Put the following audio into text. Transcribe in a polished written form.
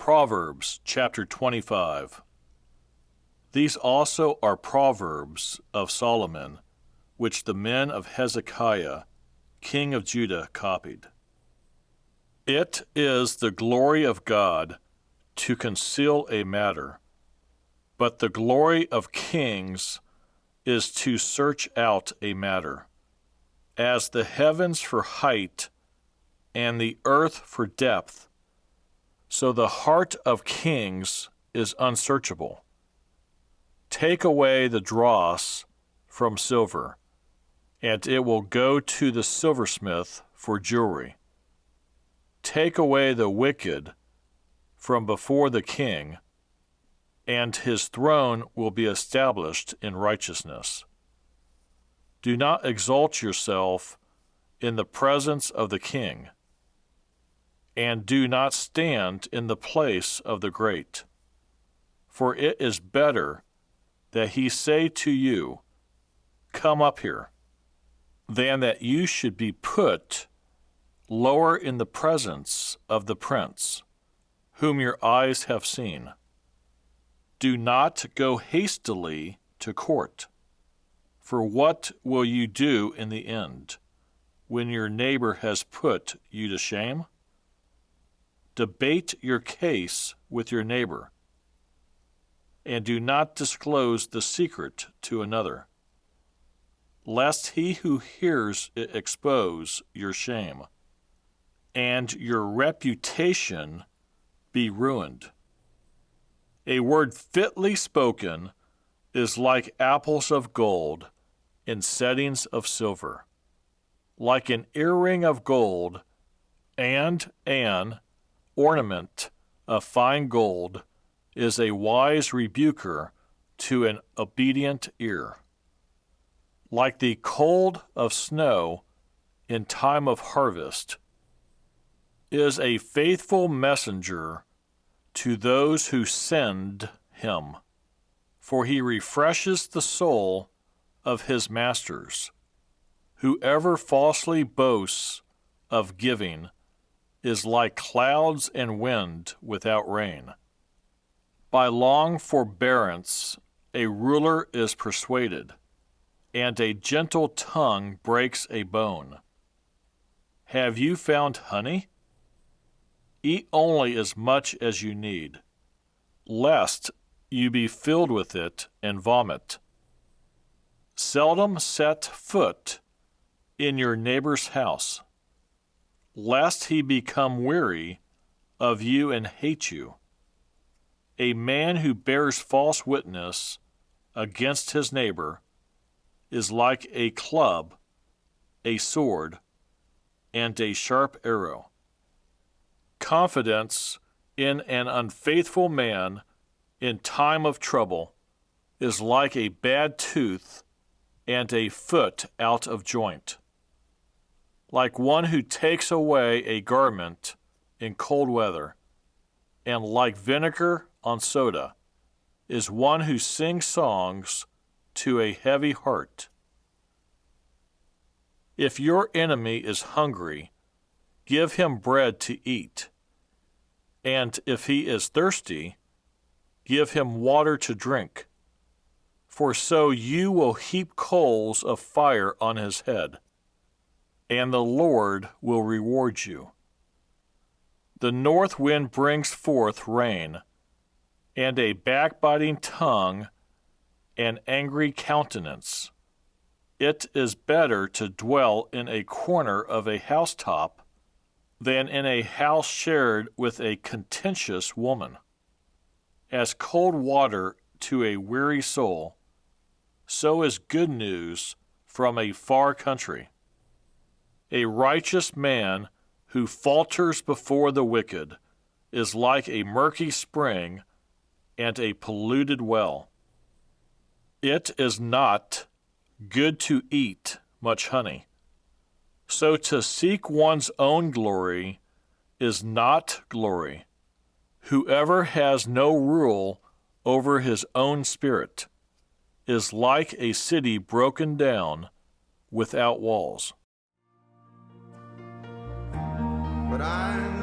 Proverbs chapter 25. These also are proverbs of Solomon, which the men of Hezekiah, king of Judah, copied. It is the glory of God to conceal a matter, but the glory of kings is to search out a matter. As the heavens for height and the earth for depth, so the heart of kings is unsearchable. Take away the dross from silver, and it will go to the silversmith for jewelry. Take away the wicked from before the king, and his throne will be established in righteousness. Do not exalt yourself in the presence of the king, and do not stand in the place of the great. For it is better that he say to you, "Come up here," than that you should be put lower in the presence of the prince, whom your eyes have seen. Do not go hastily to court, for what will you do in the end, when your neighbor has put you to shame? Debate your case with your neighbor, and do not disclose the secret to another, lest he who hears it expose your shame, and your reputation be ruined. A word fitly spoken is like apples of gold in settings of silver, like an earring of gold and an ornament of fine gold is a wise rebuker to an obedient ear. Like the cold of snow in time of harvest is a faithful messenger to those who send him, for he refreshes the soul of his masters. Whoever falsely boasts of giving is like clouds and wind without rain. By long forbearance a ruler is persuaded, and a gentle tongue breaks a bone. Have you found honey? Eat only as much as you need, lest you be filled with it and vomit. Seldom set foot in your neighbor's house, lest he become weary of you and hate you. A man who bears false witness against his neighbor is like a club, a sword, and a sharp arrow. Confidence in an unfaithful man in time of trouble is like a bad tooth and a foot out of joint. Like one who takes away a garment in cold weather, and like vinegar on soda, is one who sings songs to a heavy heart. If your enemy is hungry, give him bread to eat, and if he is thirsty, give him water to drink, for so you will heap coals of fire on his head, and the Lord will reward you. The north wind brings forth rain, and a backbiting tongue, an angry countenance. It is better to dwell in a corner of a housetop than in a house shared with a contentious woman. As cold water to a weary soul, so is good news from a far country. A righteous man who falters before the wicked is like a murky spring and a polluted well. It is not good to eat much honey, so to seek one's own glory is not glory. Whoever has no rule over his own spirit is like a city broken down without walls. But I